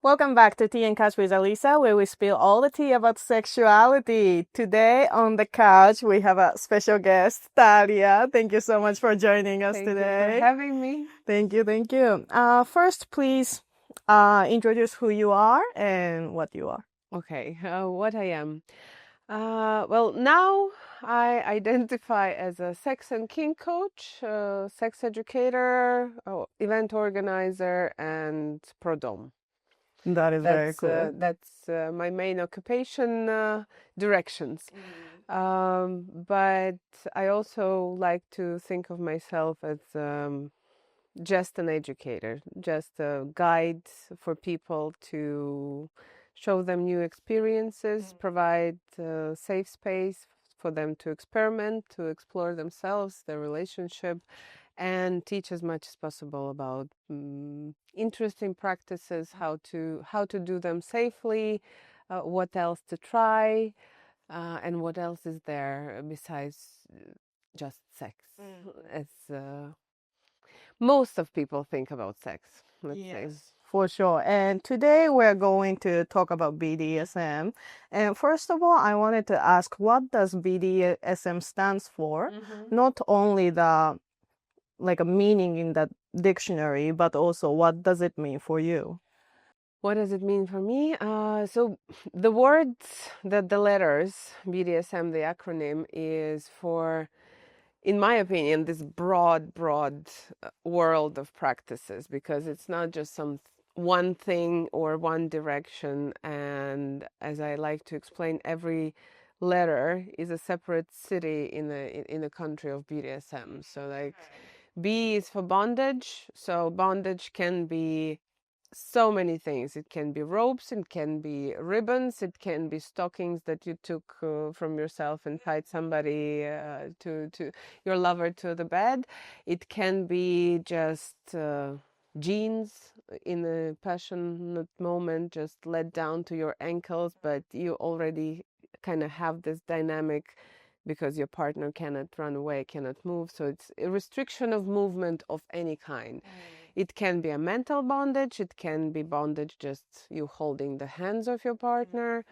Welcome back to Tea and Couch with Alisa, where we spill all the tea about sexuality. Today on the couch, we have a special guest, Thalia. Thank you so much for joining us Thank today. you for having me. Thank you, thank you. First, please introduce who you are and what you are. Okay, what I am. Well, now I identify as a sex and kink coach, sex educator, event organizer, and pro dom. That is very cool. That's my main occupation directions. But I also like to think of myself as just an educator, just a guide for people to show them new experiences, provide a safe space for them to experiment, to explore themselves, their relationship, and teach as much as possible about interesting practices, how to do them safely, what else to try, and what else is there besides just sex. As most of people think about sex, let's say. For sure. And today we're going to talk about BDSM. And first of all, I wanted to ask, what does BDSM stands for? Not only the like a meaning in the dictionary, but also what does it mean for you? What does it mean for me? So the words, the letters, BDSM, the acronym, is for, in my opinion, this broad world of practices, because it's not just one thing or one direction. And as I like to explain, every letter is a separate city in the country of BDSM. So like B is for bondage. So bondage can be so many things. It can be ropes, it can be ribbons, it can be stockings that you took from yourself and tied somebody to your lover to the bed. It can be just jeans in a passionate moment, just let down to your ankles, but you already kind of have this dynamic because your partner cannot run away, cannot move. So it's a restriction of movement of any kind. It can be a mental bondage. It can be bondage just you holding the hands of your partner.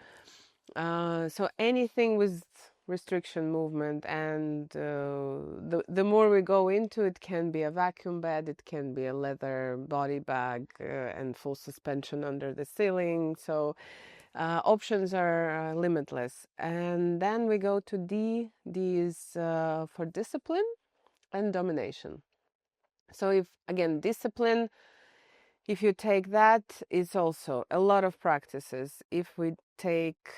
So anything with restriction movement, and the more we go into it, can be a vacuum bed, it can be a leather body bag and full suspension under the ceiling. So options are limitless. And then we go to D. D is for discipline and domination. So if again discipline, if you take that, it's also a lot of practices. If we take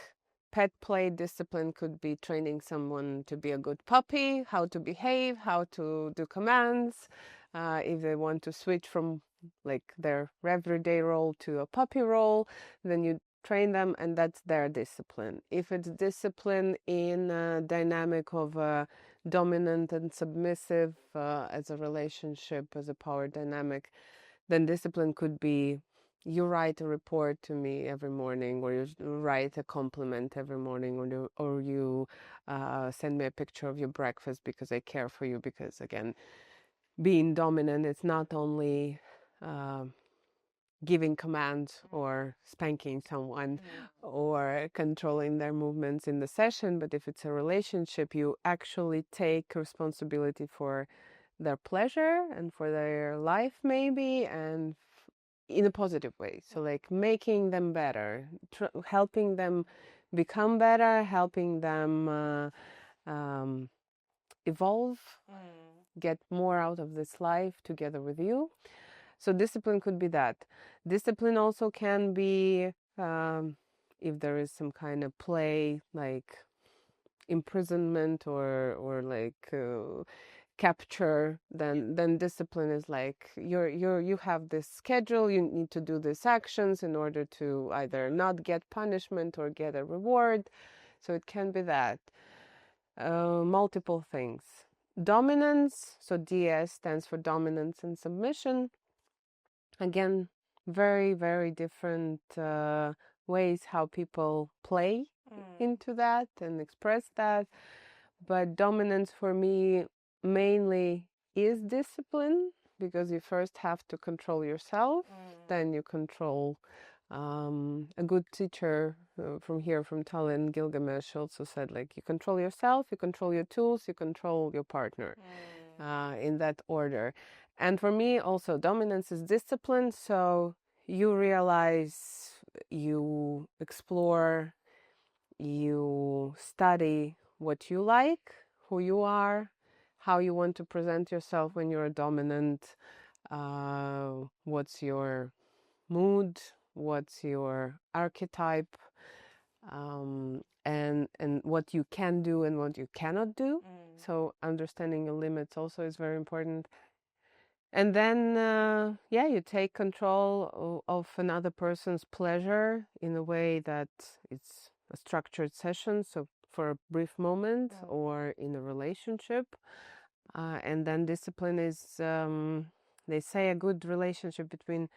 pet play, discipline could be training someone to be a good puppy, how to behave, how to do commands. If they want to switch from like their everyday role to a puppy role, then you train them, and that's their discipline. If it's discipline in a dynamic of dominant and submissive as a relationship, as a power dynamic, then discipline could be you write a report to me every morning, or you write a compliment every morning, or you send me a picture of your breakfast because I care for you. Because again, being dominant is not only giving commands or spanking someone or controlling their movements in the session, but if it's a relationship, you actually take responsibility for their pleasure and for their life maybe, and in a positive way. So like making them better, helping them become better, helping them evolve, get more out of this life together with you. So discipline could be that. Discipline also can be if there is some kind of play, like imprisonment or like capture, then discipline is like you have this schedule, you need to do these actions in order to either not get punishment or get a reward. So it can be that multiple things. Dominance, so DS stands for dominance and submission. Again, very different ways how people play into that and express that. But dominance for me mainly is discipline, because you first have to control yourself, then you control A good teacher from here, from Tallinn, Gilgamesh, also said, like, you control yourself, you control your tools, you control your partner, in that order. And for me, also, dominance is discipline. So you realize, you explore, you study what you like, who you are, how you want to present yourself when you're a dominant, what's your mood, what's your archetype, and what you can do and what you cannot do. So understanding your limits also is very important. And then, you take control of another person's pleasure in a way that it's a structured session, so for a brief moment, or in a relationship. And then discipline is, they say, a good relationship between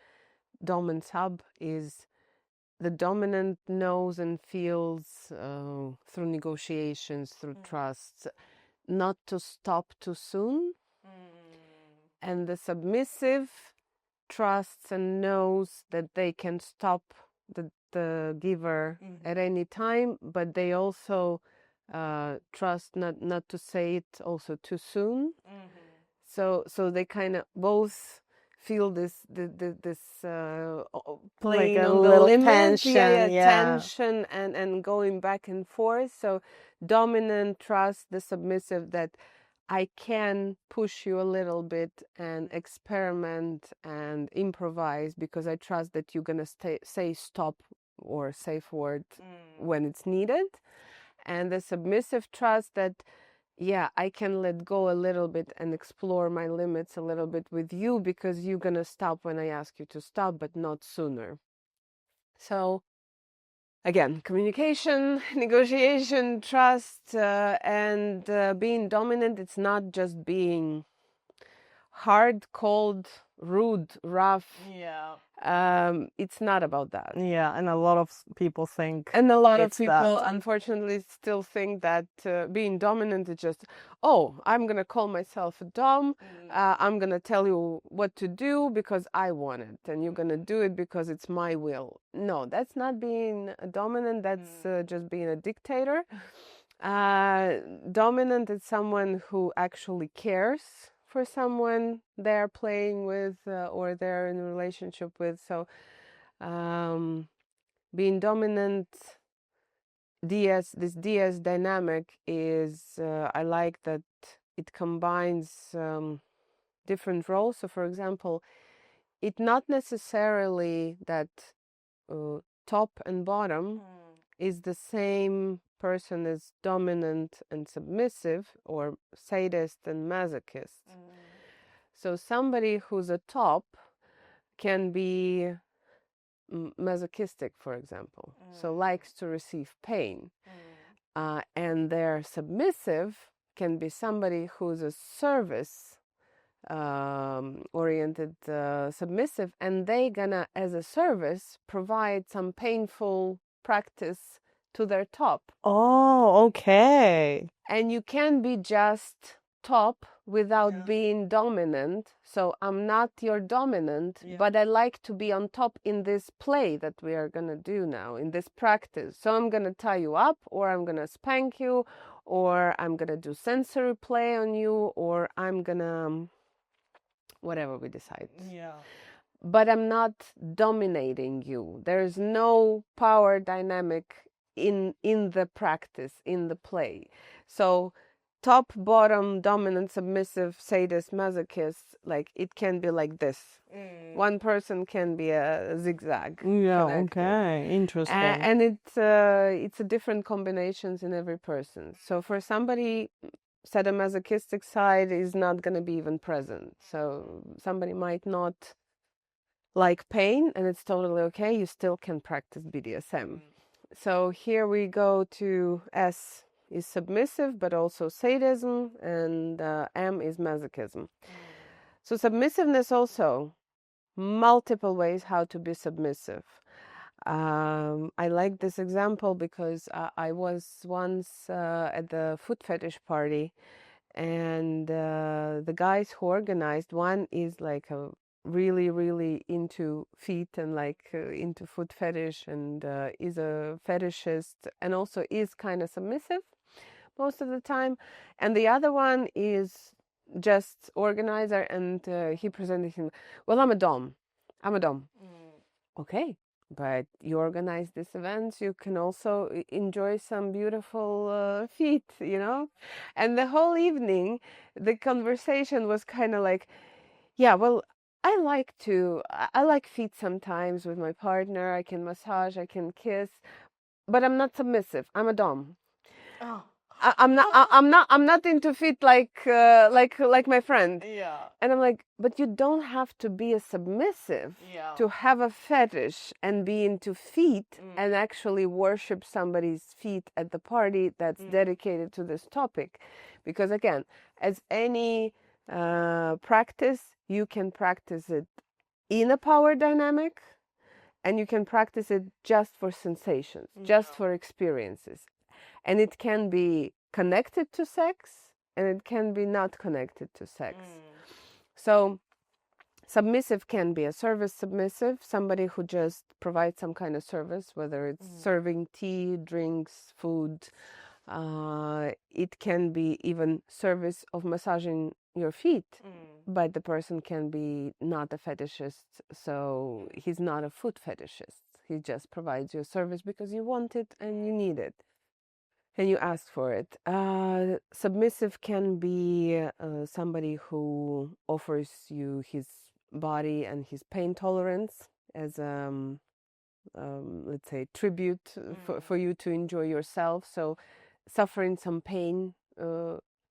dom and sub is the dominant knows and feels, through negotiations, through trust, not to stop too soon. And the submissive trusts and knows that they can stop the giver at any time, but they also trust not to say it also too soon. So they kind of both feel this playing Like a on the little limit, tension, tension and going back and forth. So dominant trusts the submissive that I can push you a little bit and experiment and improvise, because I trust that you're gonna say stop or safe word when it's needed. And the submissive trust that, I can let go a little bit and explore my limits a little bit with you, because you're gonna stop when I ask you to stop, but not sooner. So again, communication, negotiation, trust, and being dominant. It's not just being hard, cold, rude, rough. It's not about that. And a lot of people think, and a lot of it's people, that. unfortunately, still think that being dominant is just, oh, I'm gonna call myself a dom. I'm gonna tell you what to do because I want it, and you're gonna do it because it's my will. No, that's not being a dominant. That's just being a dictator. Dominant is someone who actually cares for someone they're playing with, or they're in a relationship with. So being dominant, this DS dynamic is, I like that it combines different roles. So for example, it's not necessarily that top and bottom is the same person as dominant and submissive, or sadist and masochist. So somebody who's a top can be masochistic, for example, so likes to receive pain. And their submissive can be somebody who's a service oriented submissive, and they gonna, as a service, provide some painful practice to their top. Oh, okay. And you can be just top without being dominant. So I'm not your dominant, but I like to be on top in this play that we are going to do now, in this practice. So I'm going to tie you up, or I'm going to spank you, or I'm going to do sensory play on you, or I'm going to whatever we decide. But I'm not dominating you. There's no power dynamic in the practice, in the play. So top, bottom, dominant, submissive, sadist, masochist, like it can be like this. One person can be a zigzag. Okay, interesting. And it's a different combinations in every person. So for somebody, sadomasochistic side is not going to be even present. So somebody might not like pain, and it's totally okay. You still can practice BDSM. So here we go to S is submissive, but also sadism, and M is masochism. So submissiveness also, multiple ways how to be submissive. I like this example because I was once at the foot fetish party, and the guys who organized, one is like a really, really into feet and like into foot fetish and is a fetishist and also is kind of submissive most of the time. And the other one is just organizer, and he presented him, well, I'm a dom. Okay, but you organize these events, you can also enjoy some beautiful feet, you know? And the whole evening, the conversation was kind of like, yeah, well, I like feet sometimes with my partner. I can massage, I can kiss, but I'm not submissive. I'm a dom. Oh. I'm not into feet like my friend. Yeah. And I'm like, but you don't have to be a submissive to have a fetish and be into feet and actually worship somebody's feet at the party that's dedicated to this topic. Because again, as any practice, you can practice it in a power dynamic, and you can practice it just for sensations, just for experiences. And it can be connected to sex, and it can be not connected to sex. So submissive can be a service submissive, somebody who just provides some kind of service, whether it's serving tea, drinks, food. It can be even service of massaging your feet, but the person can be not a fetishist, so he's not a foot fetishist. He just provides you a service because you want it and you need it and you ask for it. Submissive can be somebody who offers you his body and his pain tolerance as let's say tribute for you to enjoy yourself. So suffering some pain,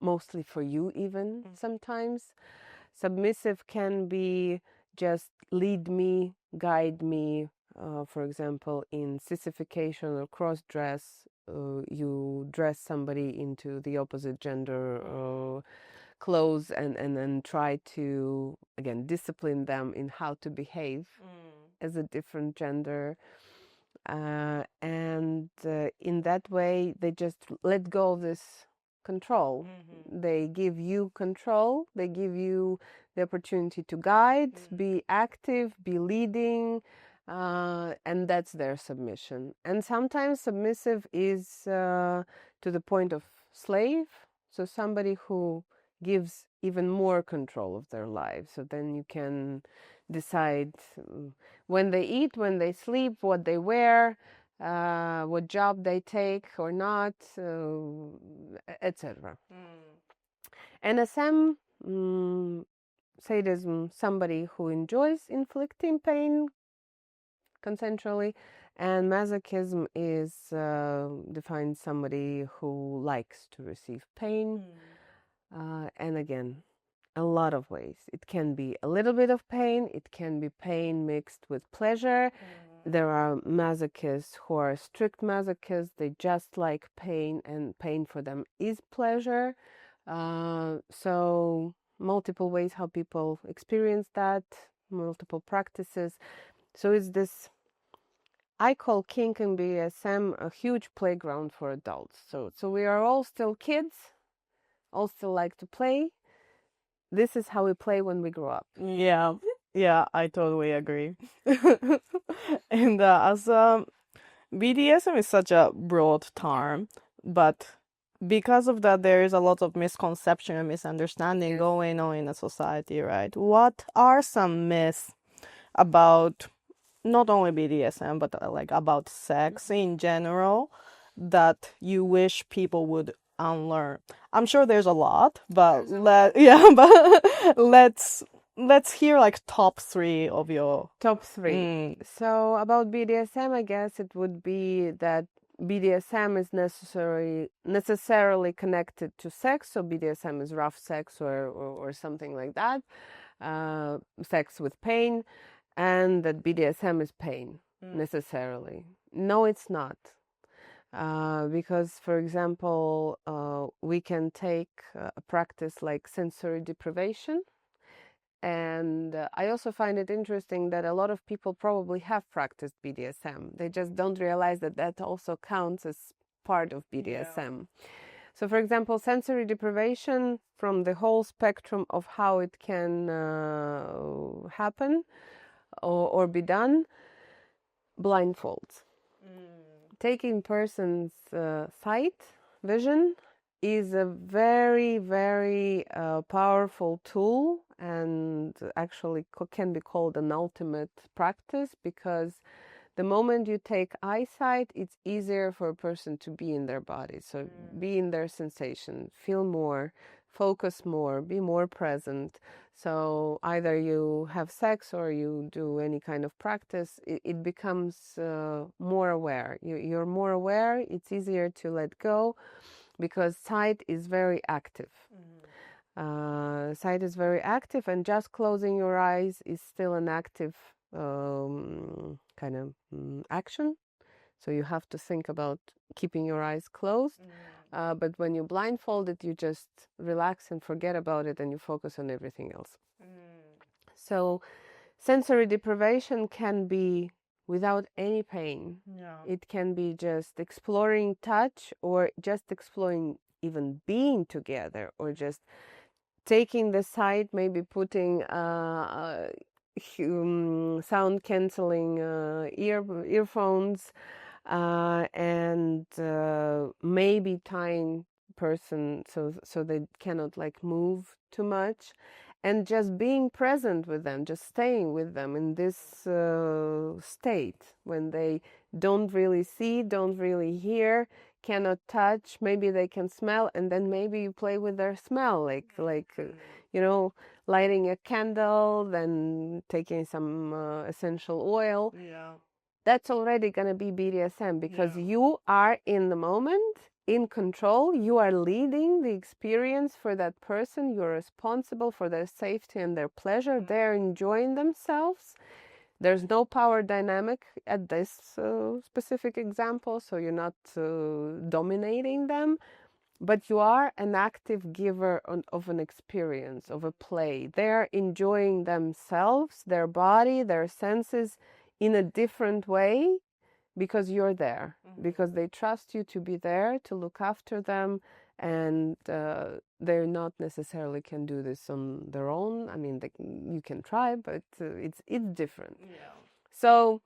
mostly for you even sometimes. Submissive can be just lead me, guide me. For example, in sissification or cross dress, you dress somebody into the opposite gender clothes and then try to, again, discipline them in how to behave as a different gender. And in that way, they just let go of this control. They give you control. They give you the opportunity to guide, be active, be leading, and that's their submission. And sometimes submissive is to the point of slave. So somebody who gives even more control of their lives. So then you can decide when they eat, when they sleep, what they wear, what job they take or not, etc. NSM, sadism, somebody who enjoys inflicting pain consensually, and masochism is defines somebody who likes to receive pain. And again, a lot of ways. It can be a little bit of pain. It can be pain mixed with pleasure. There are masochists who are strict masochists. They just like pain, and pain for them is pleasure. So multiple ways how people experience that, multiple practices. So it's this, I call kink and BDSM a huge playground for adults. So we are all still kids, all still like to play. This is how we play when we grow up. Yeah, I totally agree. And as BDSM is such a broad term, but because of that, there is a lot of misconception and misunderstanding going on in a society, right? What are some myths about not only BDSM, but like about sex in general that you wish people would unlearn? I'm sure there's a lot, but let's hear like top 3 of your top 3. So about BDSM, I guess it would be that BDSM is necessarily connected to sex. So BDSM is rough sex or something like that, sex with pain, and that BDSM is pain necessarily. No, it's not. Because, for example, we can take a practice like sensory deprivation. And I also find it interesting that a lot of people probably have practiced BDSM. They just don't realize that that also counts as part of BDSM. So, for example, sensory deprivation, from the whole spectrum of how it can happen or be done, blindfolds. Taking person's sight, vision, is a very, very powerful tool, and actually can be called an ultimate practice, because the moment you take eyesight, it's easier for a person to be in their body. So be in their sensation, feel more, focus more, be more present. So either you have sex or you do any kind of practice, it becomes more aware. You're more aware, it's easier to let go, because sight is very active. Sight is very active, and just closing your eyes is still an active kind of action. So you have to think about keeping your eyes closed. But when you blindfold it, you just relax and forget about it, and you focus on everything else. So sensory deprivation can be without any pain. It can be just exploring touch, or just exploring even being together, or just taking the sight, maybe putting sound cancelling earphones, and maybe tying person so they cannot like move too much, and just being present with them, just staying with them in this state when they don't really see, don't really hear, cannot touch. Maybe they can smell, and then maybe you play with their smell, like lighting a candle, then taking some essential oil. That's already going to be BDSM, because you are in the moment, in control. You are leading the experience for that person. You're responsible for their safety and their pleasure. They're enjoying themselves. There's no power dynamic at this specific example, so you're not dominating them, but you are an active giver of an experience, of a play. They're enjoying themselves, their body, their senses in a different way, because you're there, because they trust you to be there, to look after them, and they're not necessarily can do this on their own. I mean, you can try, but it's different. So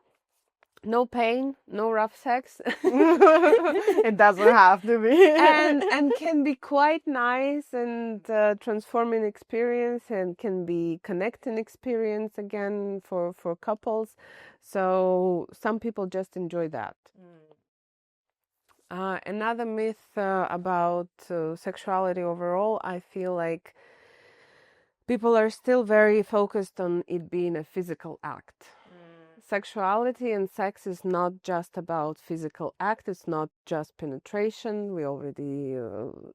no pain, no rough sex. It doesn't have to be. and can be quite nice, and transforming experience, and can be connecting experience again for couples. So some people just enjoy that. Another myth about sexuality overall, I feel like people are still very focused on it being a physical act. Sexuality and sex is not just about physical act. It's not just penetration. We already,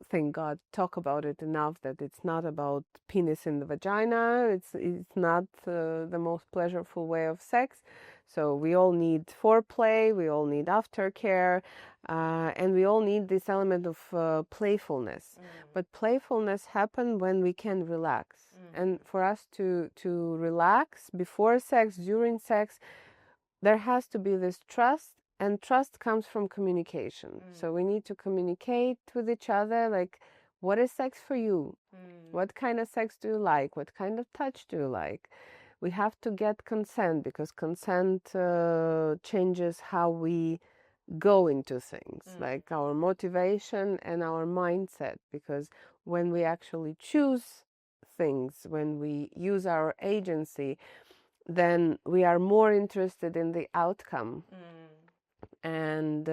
thank God, talk about it enough that it's not about penis in the vagina. It's not the most pleasurable way of sex. So we all need foreplay. We all need aftercare, and we all need this element of playfulness. But playfulness happens when we can relax. And for us to relax before sex, during sex, there has to be this trust, and trust comes from communication. So we need to communicate with each other, like, what is sex for you? What kind of sex do you like? What kind of touch do you like? We have to get consent, because consent changes how we go into things, like our motivation and our mindset, because when we actually choose things, when we use our agency, then we are more interested in the outcome, and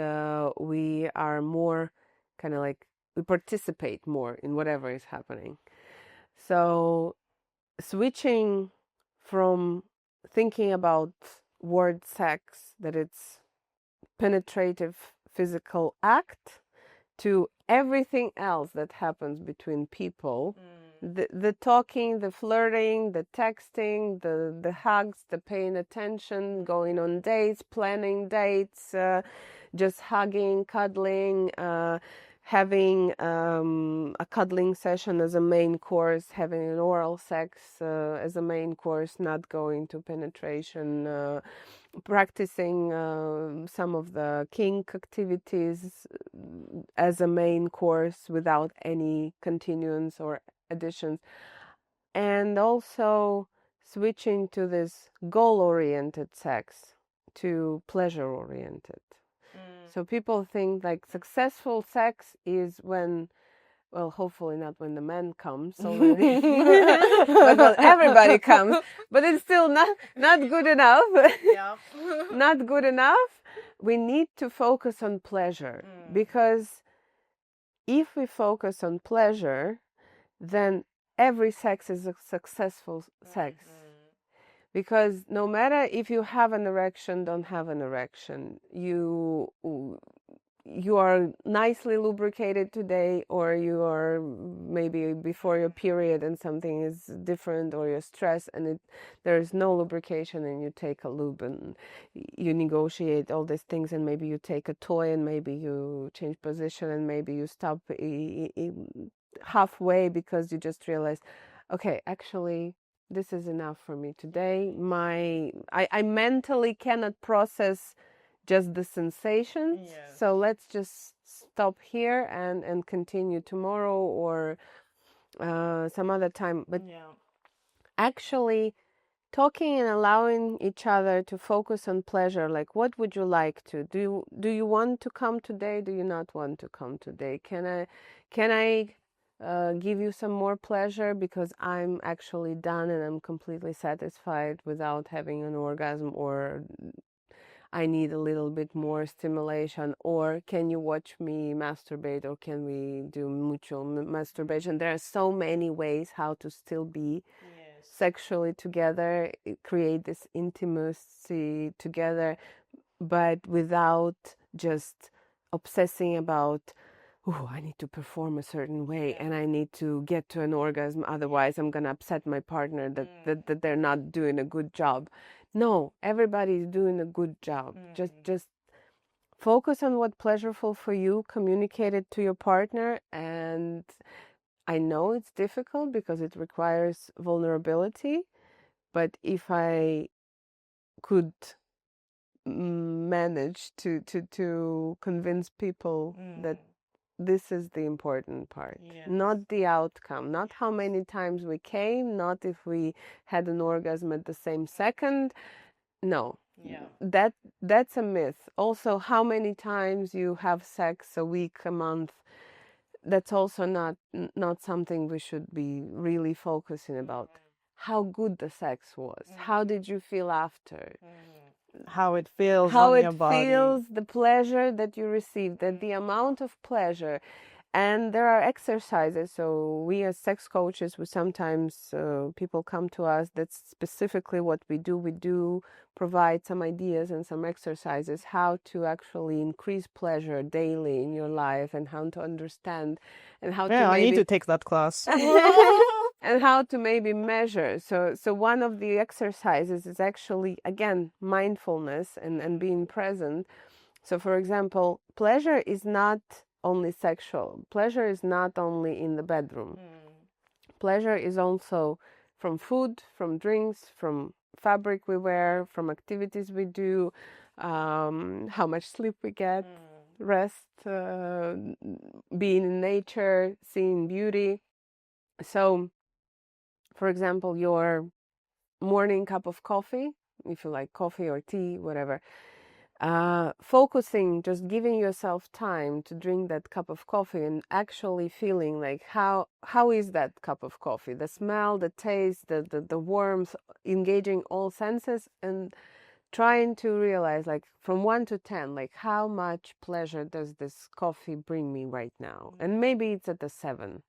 we are more kind of like, we participate more in whatever is happening. So switching from thinking about word sex, that it's penetrative physical act, to everything else that happens between people, the talking, the flirting, the texting, the hugs, the paying attention, going on dates, planning dates, just hugging, cuddling, having a cuddling session as a main course, having an oral sex as a main course, not going to penetration, practicing some of the kink activities, as a main course without any continuance or additions. And also switching to this goal-oriented sex to pleasure-oriented. So people think like successful sex is when, well, hopefully not when the man comes already, but when everybody comes. But it's still not good enough. Yeah. Not good enough. We need to focus on pleasure, because if we focus on pleasure, then every sex is a successful sex. Because no matter if you have an erection, don't have an erection, you are nicely lubricated today, or you are maybe before your period and something is different, or you're stressed and there is no lubrication, and you take a lube and you negotiate all these things, and maybe you take a toy and maybe you change position and maybe you stop halfway because you just realized, okay, actually this is enough for me today. I mentally cannot process just the sensations. Yes. So let's just stop here and continue tomorrow or some other time. But actually talking and allowing each other to focus on pleasure, like what would you like to do? Do you want to come today? Do you not want to come today? Can I give you some more pleasure because I'm actually done and I'm completely satisfied without having an orgasm, or I need a little bit more stimulation, or can you watch me masturbate, or can we do mutual masturbation? There are so many ways how to still be sexually together, create this intimacy together, but without just obsessing about, oh, I need to perform a certain way and I need to get to an orgasm, otherwise I'm going to upset my partner that they're not doing a good job. No, everybody is doing a good job. Just focus on what's pleasurable for you, communicate it to your partner. And I know it's difficult because it requires vulnerability, but if I could manage to convince people that this is the important part, not the outcome, not how many times we came, not if we had an orgasm at the same second. No, that's a myth. Also, how many times you have sex a week, a month, that's also not something we should be really focusing about. How good the sex was, how did you feel after, how it feels how on it your body. feels, the pleasure that you received, that the amount of pleasure. And there are exercises. So we as sex coaches, we sometimes people come to us, that's specifically what we do. We do provide some ideas and some exercises how to actually increase pleasure daily in your life, and how to understand, and how to maybe... I need to take that class. And how to maybe measure. So one of the exercises is actually, again, mindfulness and being present. So for example, pleasure is not only sexual. Pleasure is not only in the bedroom. Pleasure is also from food, from drinks, from fabric we wear, from activities we do, how much sleep we get, rest, being in nature, seeing beauty. So for example, your morning cup of coffee, if you like coffee or tea, whatever, focusing, just giving yourself time to drink that cup of coffee and actually feeling like how is that cup of coffee, the smell, the taste, the warmth, engaging all senses and trying to realize, like, from 1 to 10, like, how much pleasure does this coffee bring me right now? And maybe it's at the 7.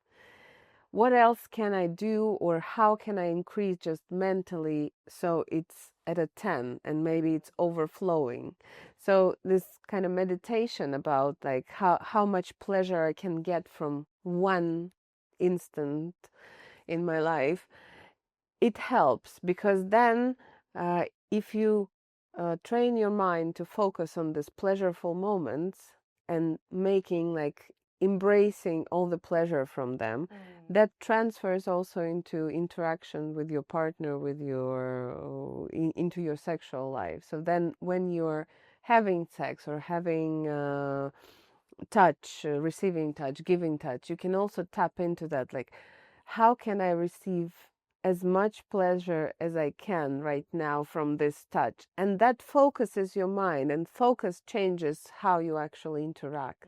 What else can I do, or how can I increase just mentally so it's at a 10 and maybe it's overflowing? So this kind of meditation about like how much pleasure I can get from one instant in my life, it helps, because then if you train your mind to focus on these pleasureful moments and making, like, embracing all the pleasure from them, that transfers also into interaction with your partner, with your into your sexual life. So then when you're having sex or having touch, receiving touch, giving touch, you can also tap into that. Like, how can I receive as much pleasure as I can right now from this touch? And that focuses your mind, and focus changes how you actually interact.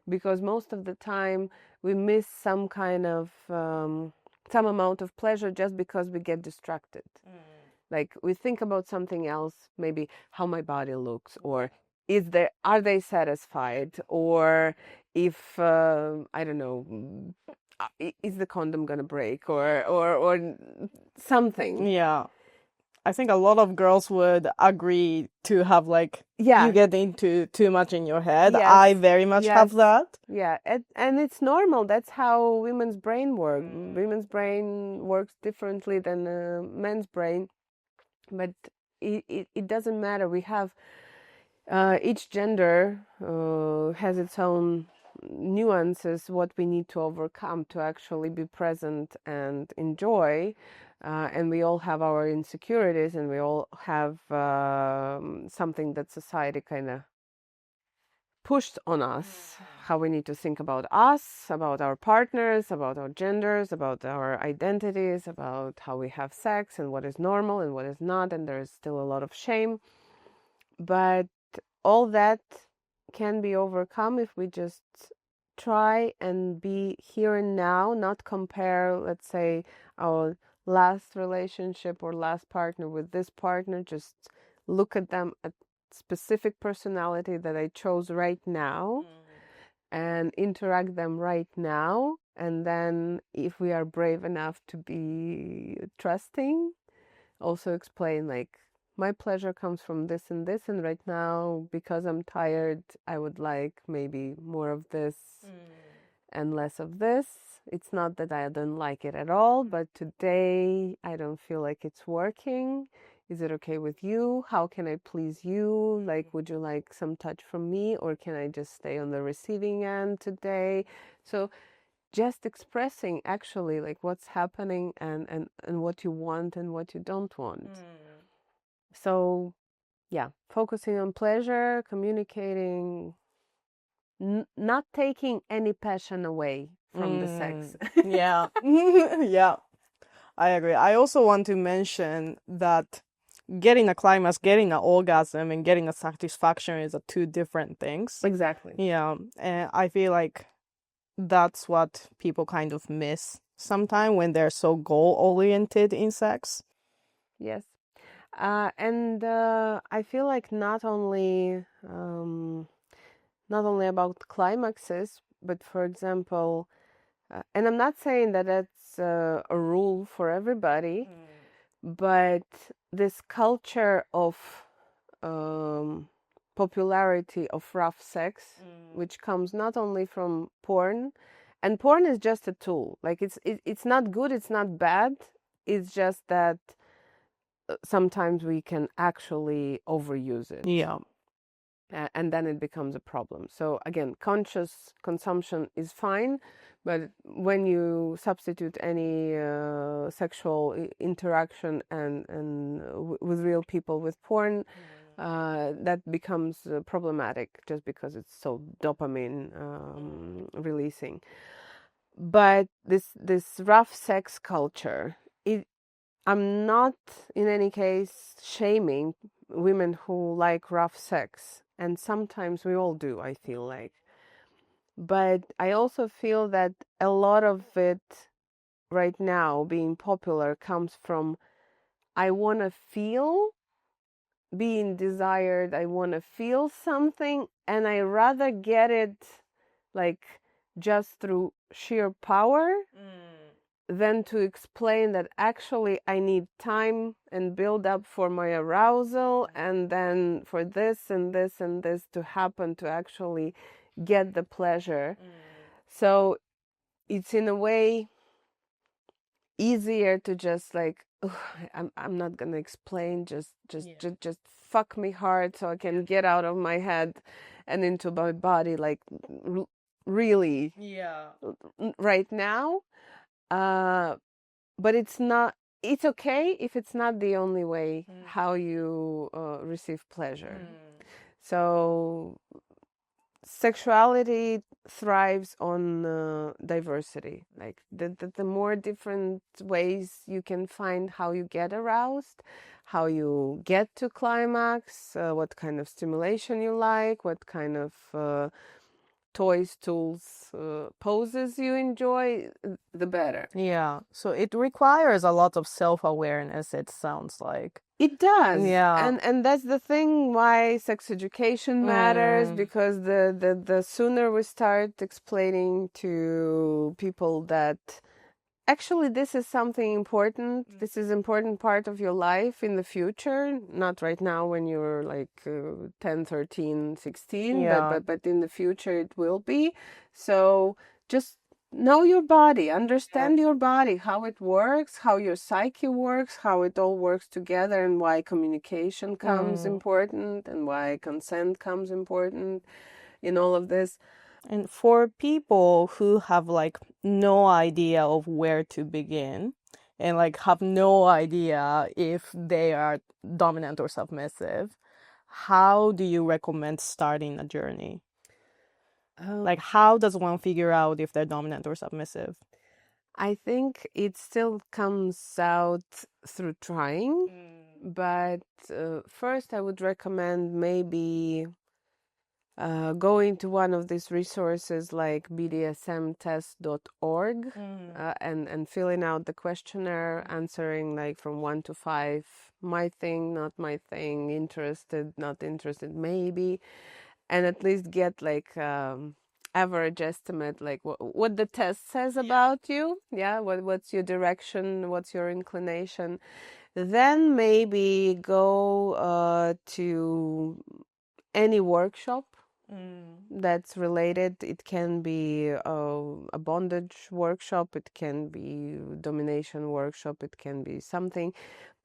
Because most of the time we miss some kind of some amount of pleasure just because we get distracted. Like, we think about something else, maybe how my body looks, or are they satisfied, or if I don't know, is the condom gonna break, or something. Yeah. I think a lot of girls would agree to have like Yeah. you get into too much in your head. Yes. I very much have that. Yeah, and it's normal. That's how women's brain works. Women's brain works differently than men's brain, but it doesn't matter. We have each gender has its own nuances, what we need to overcome to actually be present and enjoy. And we all have our insecurities, and we all have something that society kind of pushed on us, how we need to think about us, about our partners, about our genders, about our identities, about how we have sex and what is normal and what is not. And there's still a lot of shame. But all that can be overcome if we just try and be here and now, not compare, let's say, our last relationship or last partner with this partner. Just look at them at specific personality that I chose right now and interact them right now. And then if we are brave enough to be trusting, also explain, like, my pleasure comes from this, and right now, because I'm tired, I would like maybe more of this and less of this. It's not that I don't like it at all, but today I don't feel like it's working. Is it okay with you? How can I please you? Like, would you like some touch from me, or can I just stay on the receiving end today? So just expressing actually like what's happening, and what you want and what you don't want. So yeah, focusing on pleasure, communicating, not taking any passion away from the sex. Yeah. Yeah, I agree. I also want to mention that getting a climax, getting an orgasm, and getting a satisfaction is two different things. Exactly. Yeah, and I feel like that's what people kind of miss sometimes when they're so goal-oriented in sex. Yes. And I feel like not only about climaxes, but for example, and I'm not saying that that's a rule for everybody, but this culture of popularity of rough sex, which comes not only from porn, and porn is just a tool. Like, it's not good, it's not bad. It's just that sometimes we can actually overuse it. Yeah. And then it becomes a problem. So again, conscious consumption is fine, but when you substitute any sexual interaction and with real people with porn, that becomes problematic, just because it's so dopamine releasing. But this rough sex culture, I'm not in any case shaming women who like rough sex, and sometimes we all do, I feel like. But I also feel that a lot of it right now being popular comes from, I want to feel being desired, I want to feel something, and I rather get it like just through sheer power than to explain that actually I need time and build up for my arousal, and then for this and this and this to happen to actually get the pleasure. So it's in a way easier to just like, I'm not gonna explain, just fuck me hard so I can get out of my head and into my body, like really right now. But it's okay if it's not the only way how you receive pleasure. So sexuality thrives on diversity. Like the more different ways you can find how you get aroused, how you get to climax, what kind of stimulation you like, what kind of toys, tools, poses you enjoy, the better. Yeah. So it requires a lot of self-awareness, it sounds like. It does. Yeah. And that's the thing why sex education matters, because the sooner we start explaining to people that actually this is something important, this is important part of your life in the future, not right now when you're like 10, 13, 16, Yeah. but in the future it will be. So just know your body, understand your body, how it works, how your psyche works, how it all works together, and why communication comes important, and why consent comes important in all of this. And for people who have like no idea of where to begin and like have no idea if they are dominant or submissive, how do you recommend starting a journey? Like, how does one figure out if they're dominant or submissive? I think it still comes out through trying, but first I would recommend maybe going to one of these resources like bdsmtest.org and filling out the questionnaire, answering like from 1 to 5, my thing, not my thing, interested, not interested, maybe, and at least get like average estimate, like what the test says about you. Yeah, what's your direction, what's your inclination. Then maybe go to any workshop that's related. It can be a bondage workshop, it can be domination workshop, it can be something,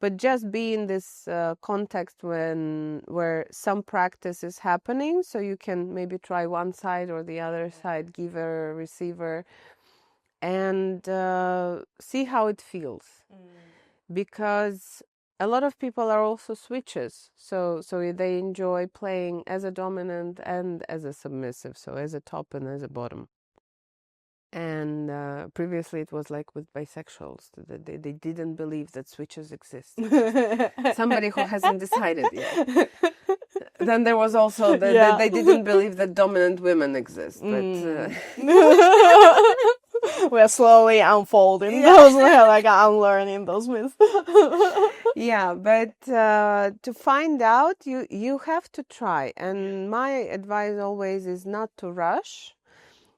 but just be in this context where some practice is happening, so you can maybe try one side or the other side, giver, receiver, and see how it feels. Because a lot of people are also switches, so they enjoy playing as a dominant and as a submissive, so as a top and as a bottom. And previously it was like with bisexuals, they didn't believe that switches exist. Somebody who hasn't decided yet. Then there was also they didn't believe that dominant women exist, but we're slowly unfolding those, like unlearning those myths. Yeah, but to find out, you have to try. And my advice always is not to rush.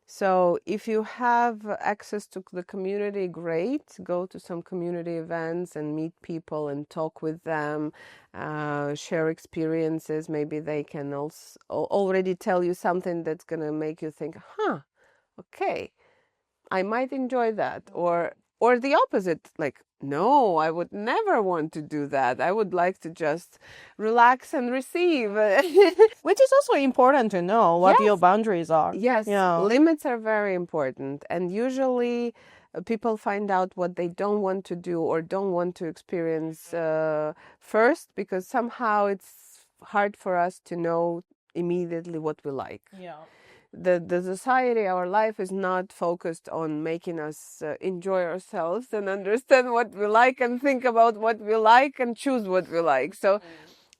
So if you have access to the community, great. Go to some community events and meet people and talk with them, share experiences. Maybe they can also already tell you something that's going to make you think, okay, I might enjoy that. Or the opposite, like, no, I would never want to do that. I would like to just relax and receive. Which is also important to know what your boundaries are. Yes, limits are very important. And usually people find out what they don't want to do or don't want to experience first, because somehow it's hard for us to know immediately what we like. Yeah. The society, our life is not focused on making us enjoy ourselves and understand what we like and think about what we like and choose what we like. So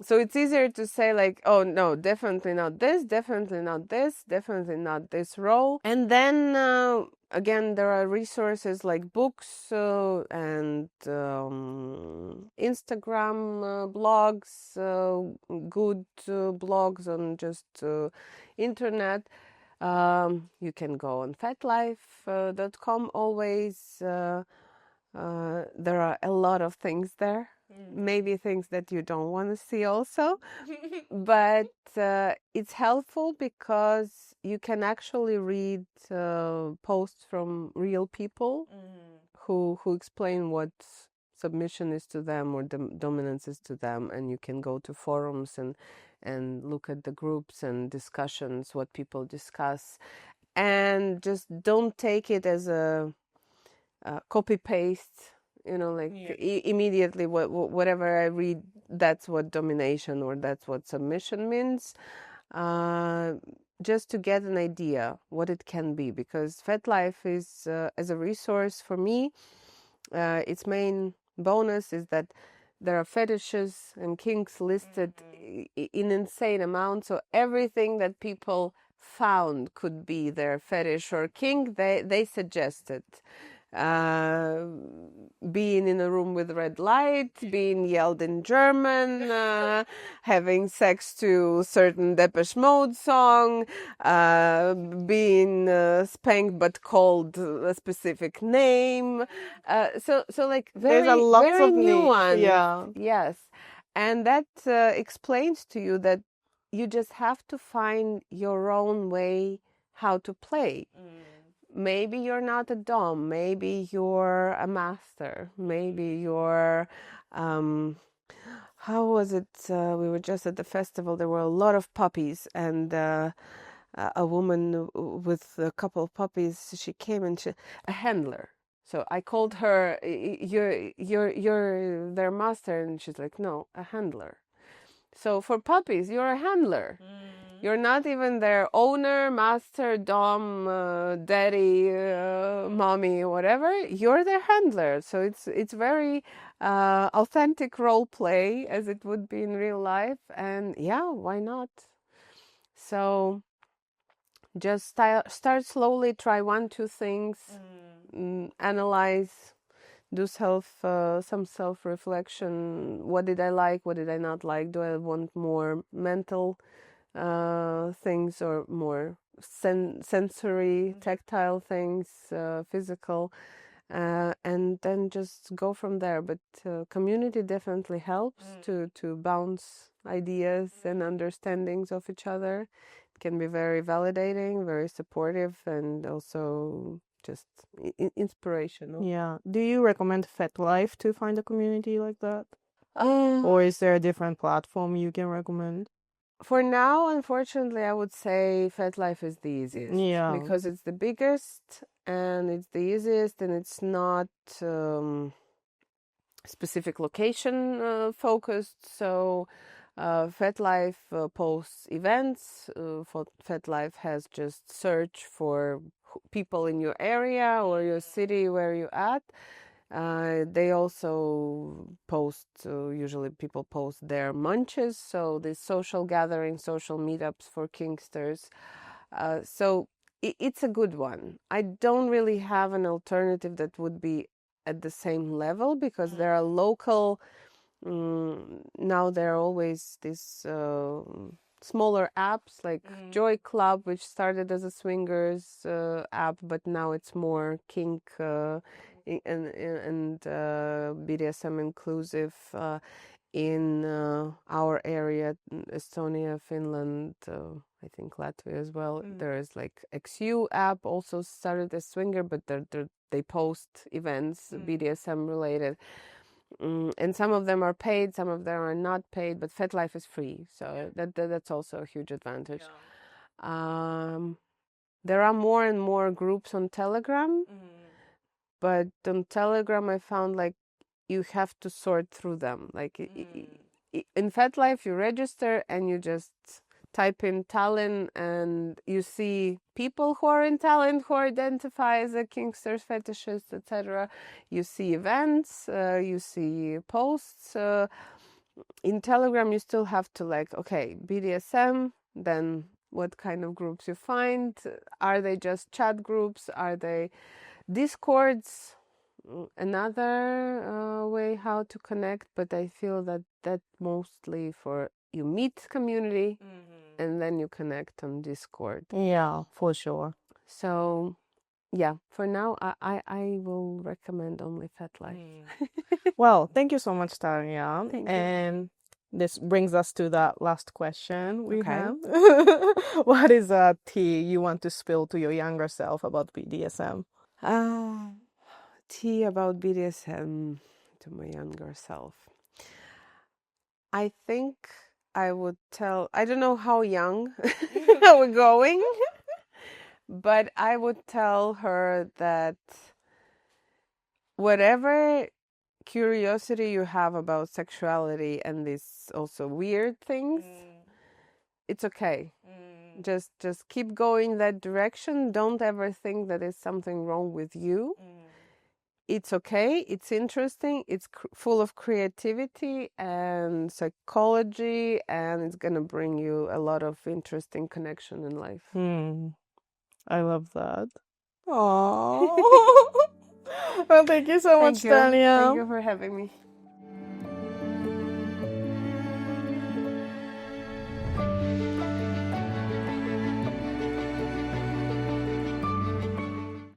it's easier to say like, oh no, definitely not this, definitely not this, definitely not this role. And then again, there are resources like books and Instagram blogs, good blogs on just internet. You can go on fatlife.com always. There are a lot of things there, maybe things that you don't want to see also, but it's helpful because you can actually read posts from real people who explain what submission is to them or dominance is to them, and you can go to forums and look at the groups and discussions, what people discuss, and just don't take it as a copy paste, like immediately whatever I read, that's what domination or that's what submission means. just to get an idea what it can be, because FetLife is, as a resource for me, its main bonus is that there are fetishes and kinks listed in insane amounts. So everything that people found could be their fetish or kink, they suggested. Being in a room with red light, being yelled in German, having sex to certain Depeche Mode song, being spanked but called a specific name. So like There's a very, lot very of niche. nuanced. Yeah. Yes. And that explains to you that you just have to find your own way how to play. Maybe you're not a dom, maybe you're a master, maybe you're how was it, we were just at the festival, there were a lot of puppies, and a woman with a couple of puppies, she came and a handler. So I called her, you're their master, and she's like, no, a handler. So for puppies, you're a handler. You're not even their owner, master, dom, daddy, mommy, whatever. You're their handler. So it's very authentic role play, as it would be in real life. And yeah, why not? So just start slowly, try 1-2 things, analyze, do some self-reflection. What did I like? What did I not like? Do I want more mental things or more sensory, tactile things, physical, and then just go from there. But community definitely helps to bounce ideas and understandings of each other. It can be very validating, very supportive, and also just inspirational. Yeah. Do you recommend FetLife to find a community like that? Uh, Or is there a different platform you can recommend? For now, unfortunately, I would say FetLife is the easiest. Yeah. Because it's the biggest and it's the easiest, and it's not specific location focused. So FetLife posts events. FetLife has just search for people in your area or your city where you're at. They also post, usually people post their munches, so the social gatherings, social meetups for kinksters. So it's a good one. I don't really have an alternative that would be at the same level, because there are local, now there are always these smaller apps like Joy Club, which started as a swingers app, but now it's more kink and BDSM inclusive in our area, Estonia, Finland, I think Latvia as well. There is like XU app, also started as swinger, but they post events BDSM related. And some of them are paid, some of them are not paid, but FetLife is free, so that's also a huge advantage. There are more and more groups on Telegram, but on Telegram I found like you have to sort through them. Like in FetLife, you register and you just type in Tallinn, and you see people who are in Tallinn who identify as a kinksters, fetishists, etc. You see events, you see posts. In Telegram, you still have to like, okay, BDSM, then what kind of groups you find? Are they just chat groups? Are they Discords? Another way how to connect, but I feel that mostly for you meet community and then you connect on Discord. Yeah, for sure. So yeah, for now I will recommend only FetLife. Well, thank you so much, Tanya. Thank you. And this brings us to that last question we Okay. have. What is a tea you want to spill to your younger self about BDSM? Tea about BDSM to my younger self. I think I would tell, I don't know how young we're going, but I would tell her that whatever curiosity you have about sexuality and these also weird things, it's okay. Just keep going that direction. Don't ever think that there's something wrong with you. It's okay, it's interesting, it's full of creativity and psychology, and it's gonna bring you a lot of interesting connection in life. I love that. Aww. Well, thank you so much, Thalia. Thank you for having me.